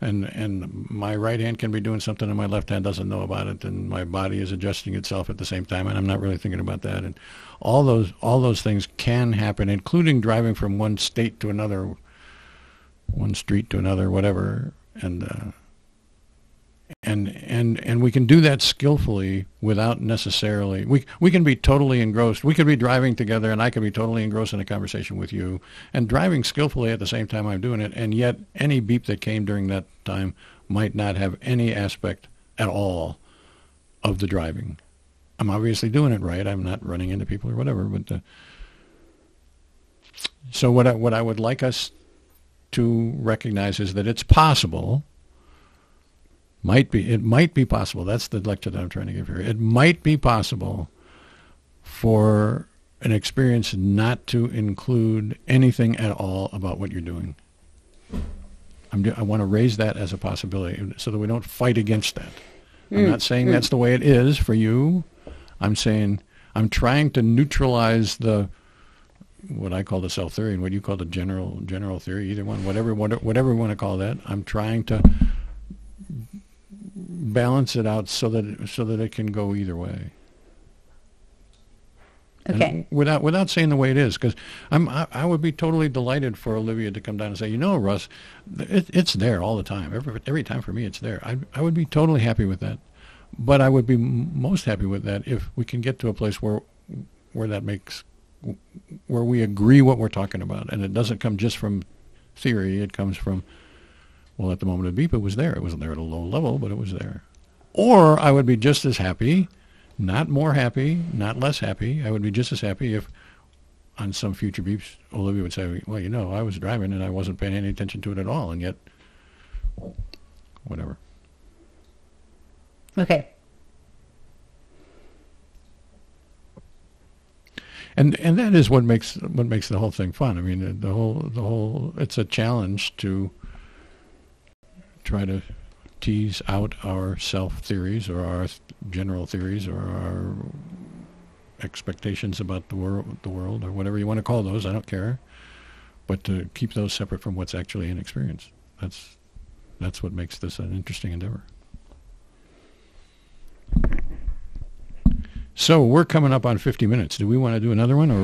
and my right hand can be doing something and my left hand doesn't know about it, and my body is adjusting itself at the same time, and I'm not really thinking about that. And all those things can happen, including driving from one state to another, one street to another, whatever, and we can do that skillfully without necessarily, we can be totally engrossed. We could be driving together and I could be totally engrossed in a conversation with you and driving skillfully at the same time I'm doing it, and yet any beep that came during that time might not have any aspect at all of the driving. I'm obviously doing it right. I'm not running into people or whatever, but so what I would like us to recognize is that it's possible. It might be possible. That's the lecture that I'm trying to give here. It might be possible for an experience not to include anything at all about what you're doing. I want to raise that as a possibility so that we don't fight against that. I'm not saying that's the way it is for you. I'm saying I'm trying to neutralize what I call the self theory and what you call the general theory, either one, whatever we want to call that. I'm trying to balance it out so that it can go either way. Okay. And without saying the way it is, because I would be totally delighted for Olivia to come down and say, Russ, it's there all the time. Every time for me, it's there. I would be totally happy with that, but I would be most happy with that if we can get to a place where we agree what we're talking about, and it doesn't come just from theory. It comes from, well, at the moment of beep, it was there. It wasn't there at a low level, but it was there. Or I would be just as happy. Not more happy, not less happy. I would be just as happy if on some future beeps, Olivia would say, well, I was driving and I wasn't paying any attention to it at all, and yet, whatever. Okay. And that is what makes the whole thing fun. I mean, the whole it's a challenge to try to tease out our self theories or our general theories or our expectations about the world or whatever you want to call those. I don't care, but to keep those separate from what's actually in experience. That's what makes this an interesting endeavor. So we're coming up on 50 minutes. Do we want to do another one, or?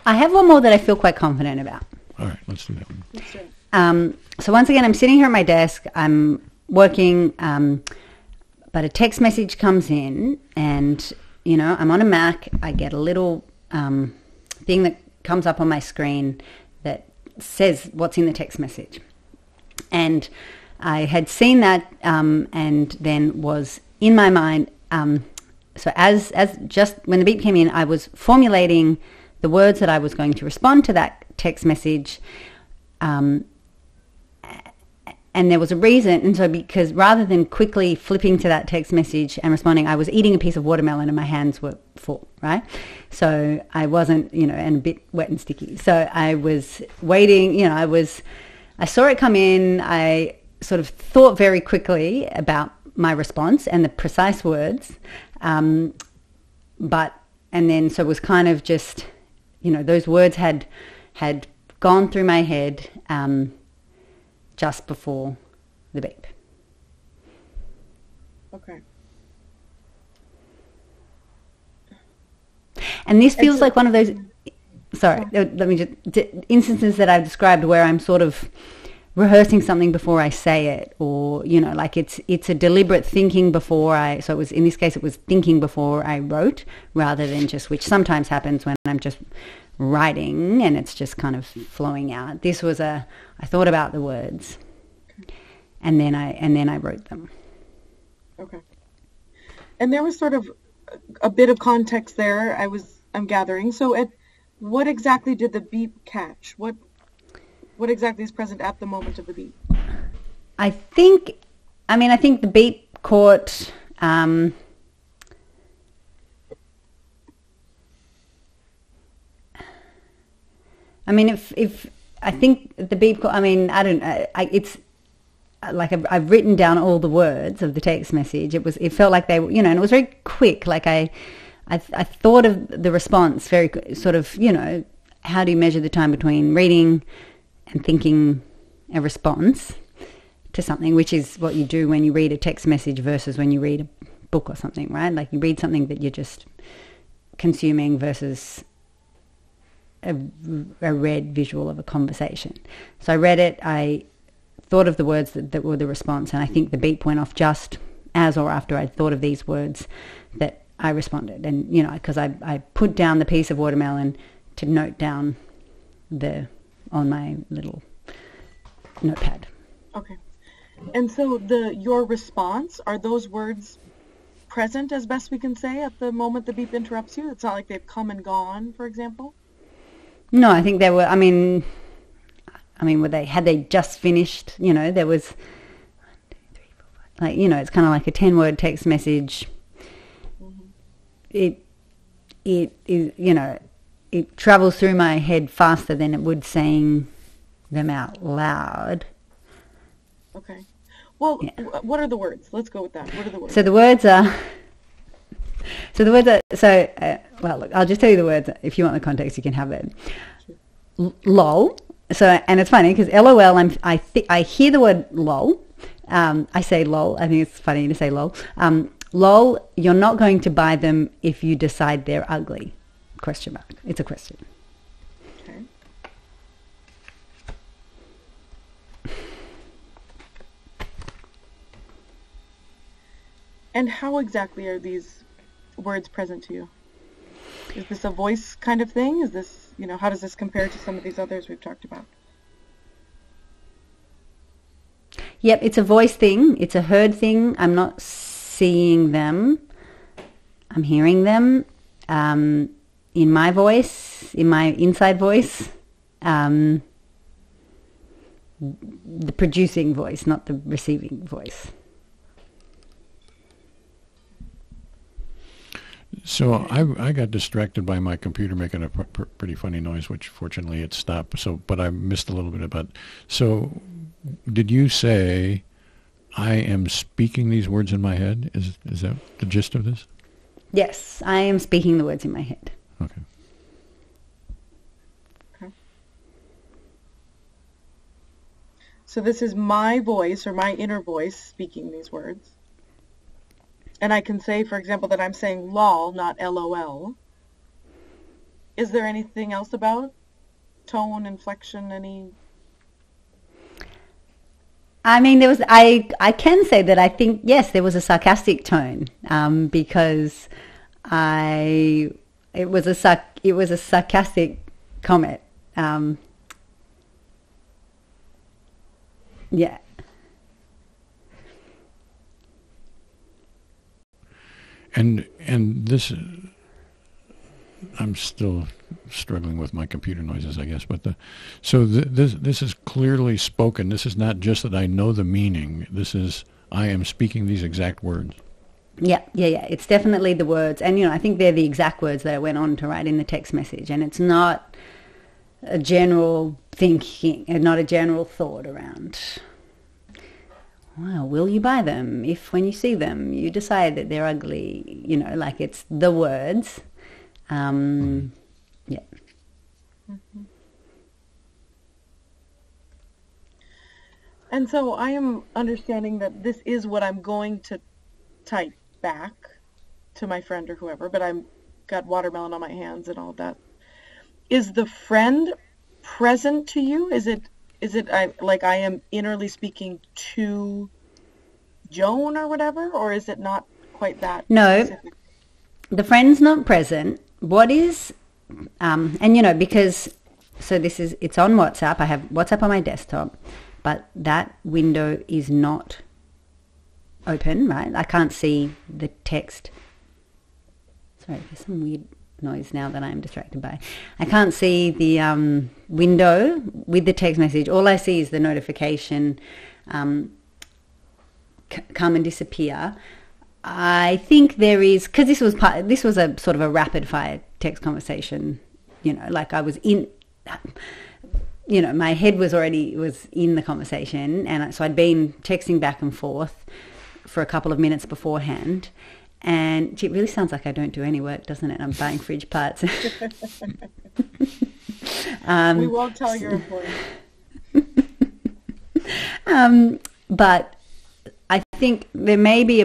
I have one more that I feel quite confident about. All right, let's do that one. That's right. So once again, I'm sitting here at my desk. I'm working, but a text message comes in, and I'm on a Mac. I get a little thing that comes up on my screen that says what's in the text message, and I had seen that, and then was in my mind. So as just when the beep came in, I was formulating the words that I was going to respond to that text message, and there was a reason. And so because rather than quickly flipping to that text message and responding, I was eating a piece of watermelon and my hands were full, right? So I wasn't, and a bit wet and sticky. So I was waiting, I saw it come in. I sort of thought very quickly about my response and the precise words, and then so it was kind of just, those words had gone through my head just before the beep. Okay. And this feels like one of those, instances that I've described where I'm sort of rehearsing something before I say it, or like it's a deliberate thinking before so it was, in this case, it was thinking before I wrote, rather than just, which sometimes happens when I'm just writing and it's just kind of flowing out. This was I thought about the words, and then I wrote them. Okay. And there was sort of a bit of context there. I'm gathering. So what exactly did the beep catch? What exactly is present at the moment of the beep? I think the beep caught, if I think the beep caught, it's like I've written down all the words of the text message. It felt like they were, and it was very quick. Like I thought of the response very sort of, how do you measure the time between reading and thinking a response to something, which is what you do when you read a text message versus when you read a book or something, right? Like you read something that you're just consuming versus a read visual of a conversation. So I read it, I thought of the words that were the response, and I think the beep went off just as or after I'd thought of these words that I responded. And, because I put down the piece of watermelon to note down on my little notepad. Okay. And so your response, are those words present as best we can say at the moment the beep interrupts you? It's not like they've come and gone, for example? No, I think they were, had they just finished, there was 1, 2, 3, 4, 5, it's kind of like a 10-word text message. Mm-hmm. It is, it travels through my head faster than it would saying them out loud. Okay. Well, Yeah. what are the words? Let's go with that. What are the words? So the words are... well, look, I'll just tell you the words. If you want the context, you can have it. LOL. So, and it's funny because LOL, I hear the word lol. I say lol. I think it's funny to say lol. Lol, you're not going to buy them if you decide they're ugly. Question mark. It's a question. Okay. And how exactly are these words present to you? Is this a voice kind of thing? Is this, how does this compare to some of these others we've talked about? Yep, it's a voice thing. It's a heard thing. I'm not seeing them. I'm hearing them in my voice, in my inside voice. The producing voice, not the receiving voice. So I got distracted by my computer making a pretty funny noise, which fortunately it stopped. But I missed a little bit about. So, did you say, "I am speaking these words in my head"? Is that the gist of this? Yes, I am speaking the words in my head. Okay. Okay. So this is my voice or my inner voice speaking these words. And I can say, for example, that I'm saying lol, not LOL. Is there anything else about tone, inflection, any? I mean, I can say that I think, yes, there was a sarcastic tone because it was a sarcastic comment. Yeah. And this, I'm still struggling with my computer noises, I guess. But this is clearly spoken. This is not just that I know the meaning. This is I am speaking these exact words. Yeah. It's definitely the words, and I think they're the exact words that I went on to write in the text message, and it's not a general thinking, and not a general thought around. Well, will you buy them if when you see them you decide that they're ugly? Like it's the words. Yeah. Mm-hmm. And so I am understanding that this is what I'm going to type back to my friend or whoever, but I'm got watermelon on my hands and all that. Is the friend present to you? Is it I am innerly speaking to Joan or whatever, or is it not quite that No, specific? The friend's not present. What is, and because, so it's on WhatsApp. I have WhatsApp on my desktop, but that window is not open, right? I can't see the text. Sorry, there's some weird noise now that I'm distracted by. I can't see the window with the text message. All I see is the notification come and disappear. I think there is, because this was a sort of a rapid fire text conversation, like I was in, my head was in the conversation, and so I'd been texting back and forth for a couple of minutes beforehand. And it really sounds like I don't do any work, doesn't it? I'm buying fridge parts. We won't tell your employer. But I think there may be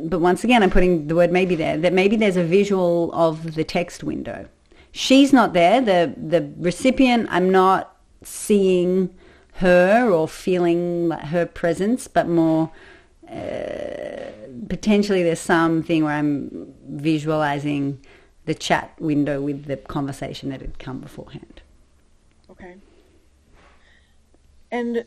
but once again, I'm putting the word maybe there, that maybe there's a visual of the text window. She's not there. The recipient, I'm not seeing her or feeling like her presence, but more potentially there's something where I'm visualizing the chat window with the conversation that had come beforehand. Okay. And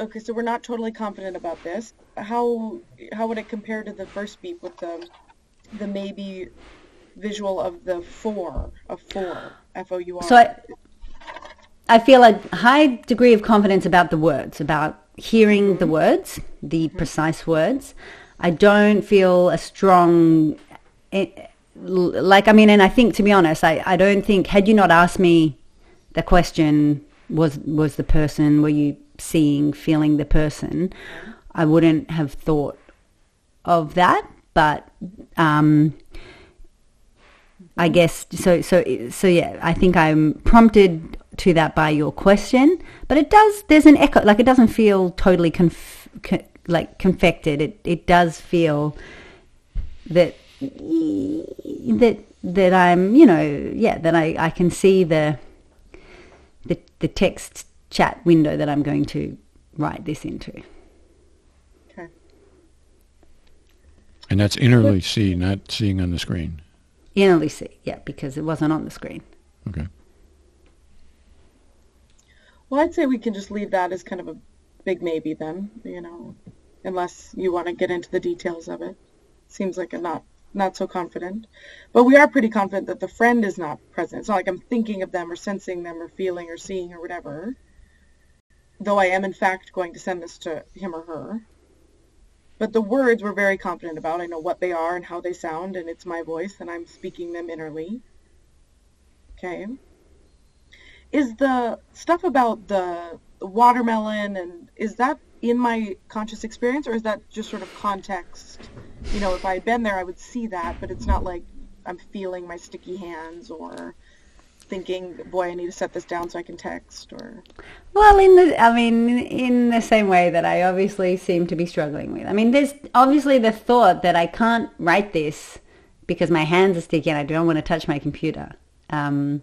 okay, so we're not totally confident about this. How would it compare to the first beep with the maybe visual of the four, F-O-U-R? So I feel a high degree of confidence about the words, about hearing the words, the precise words. I don't feel a strong like, I mean, and I think, to be honest, I don't think, had you not asked me the question, was the person, were you seeing, feeling the person, I wouldn't have thought of that. But I guess, so yeah, I think I'm prompted to that by your question, but there's an echo, like it doesn't feel totally confected. It does feel that I'm, that I can see the text chat window that I'm going to write this into. Okay. And that's innerly see, not seeing on the screen. Innerly see, yeah, because it wasn't on the screen. Okay. Well, I'd say we can just leave that as kind of a big maybe then, unless you want to get into the details of it. Seems like I'm not so confident. But we are pretty confident that the friend is not present. It's not like I'm thinking of them or sensing them or feeling or seeing or whatever. Though I am, in fact, going to send this to him or her. But the words we're very confident about. I know what they are and how they sound, and it's my voice, and I'm speaking them innerly. Okay. Is the stuff about the watermelon, and is that in my conscious experience, or is that just sort of context? If I had been there, I would see that, but it's not like I'm feeling my sticky hands or thinking, boy, I need to set this down so I can text, or... Well, in the same way that I obviously seem to be struggling with. I mean, there's obviously the thought that I can't write this because my hands are sticky and I don't want to touch my computer. But,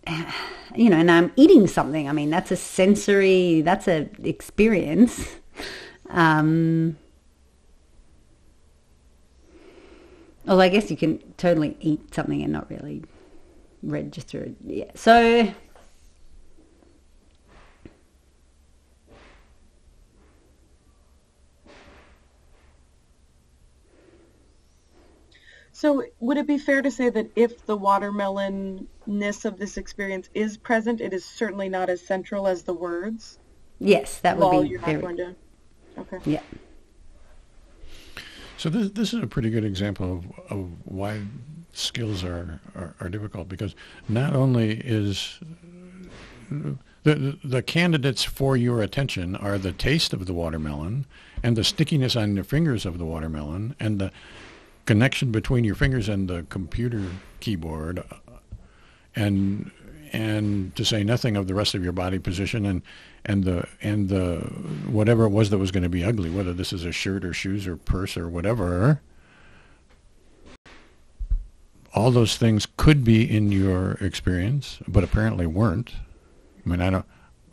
and I'm eating something. I mean, that's a experience. Although I guess you can totally eat something and not really register it. Yeah. So would it be fair to say that if the watermelon-ness of this experience is present, it is certainly not as central as the words? Yes, that would be you're not going to... Okay. Yeah. So this is a pretty good example of why skills are difficult, because not only is the candidates for your attention are the taste of the watermelon and the stickiness on the fingers of the watermelon and the connection between your fingers and the computer keyboard, and to say nothing of the rest of your body position and the whatever it was that was going to be ugly, whether this is a shirt or shoes or purse or whatever. All those things could be in your experience, but apparently weren't. I mean, I don't,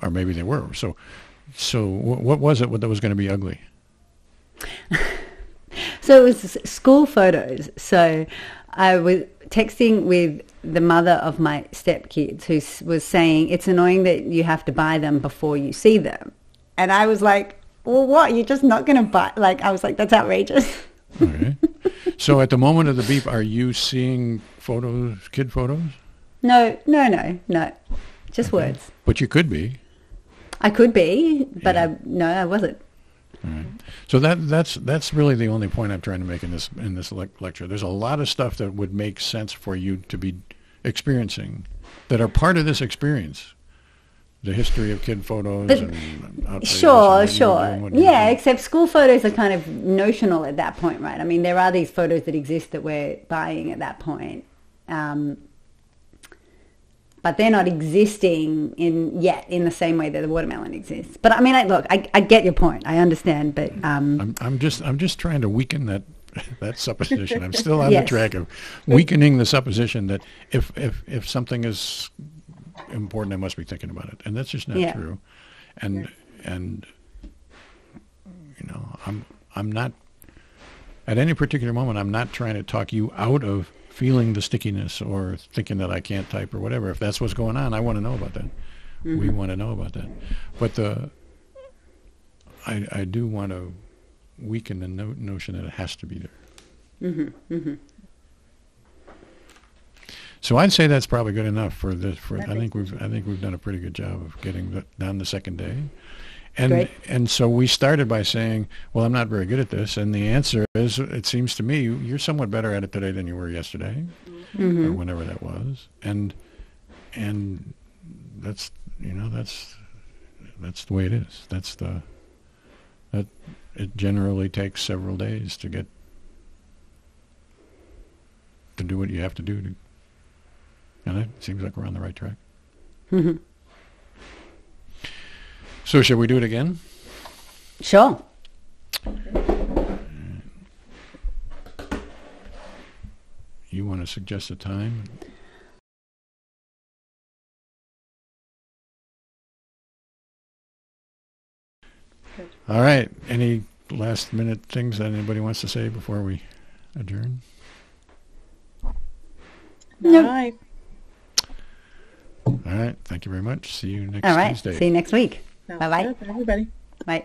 or maybe they were. So what was it that was going to be ugly? So it was school photos. So I was texting with the mother of my stepkids, who was saying, it's annoying that you have to buy them before you see them. And I was like, well, what? You're just not going to buy? Like, I was like, that's outrageous. Okay. So at the moment of the beep, are you seeing photos, kid photos? No. Just words. But you could be. I could be, but Yeah. I wasn't. All right. So that's really the only point I'm trying to make in this lecture. There's a lot of stuff that would make sense for you to be experiencing that are part of this experience. The history of kid photos But and outfits Sure. and what you were doing, what you Yeah, did. except school photos are kind of notional at that point, right? I mean, there are these photos that exist that we're buying at that point. But they're not existing in the same way that the watermelon exists. But I mean, I get your point. I understand, but I'm just trying to weaken that supposition. I'm still on Yes. the track of weakening the supposition that if something is important, I must be thinking about it, and that's just not Yeah. true. And I'm not at any particular moment. I'm not trying to talk you out of feeling the stickiness or thinking that I can't type or whatever. If that's what's going on, I want to know about that. Mm-hmm. We want to know about that. But I do want to weaken the notion that it has to be there. Mm-hmm. Mm-hmm. So I'd say that's probably good enough for this. I think we've done a pretty good job of getting down the second day, And so we started by saying, well, I'm not very good at this. And the answer is, it seems to me, you're somewhat better at it today than you were yesterday, or whenever that was. And that's, that's the way it is. It generally takes several days to do what you have to do. And it seems like we're on the right track. Mm-hmm. So shall we do it again? Sure. You want to suggest a time? Good. All right. Any last minute things that anybody wants to say before we adjourn? No. Bye. All right. Thank you very much. See you next All right. Tuesday. See you next week. Sounds Bye-bye. good. Bye, everybody. Bye.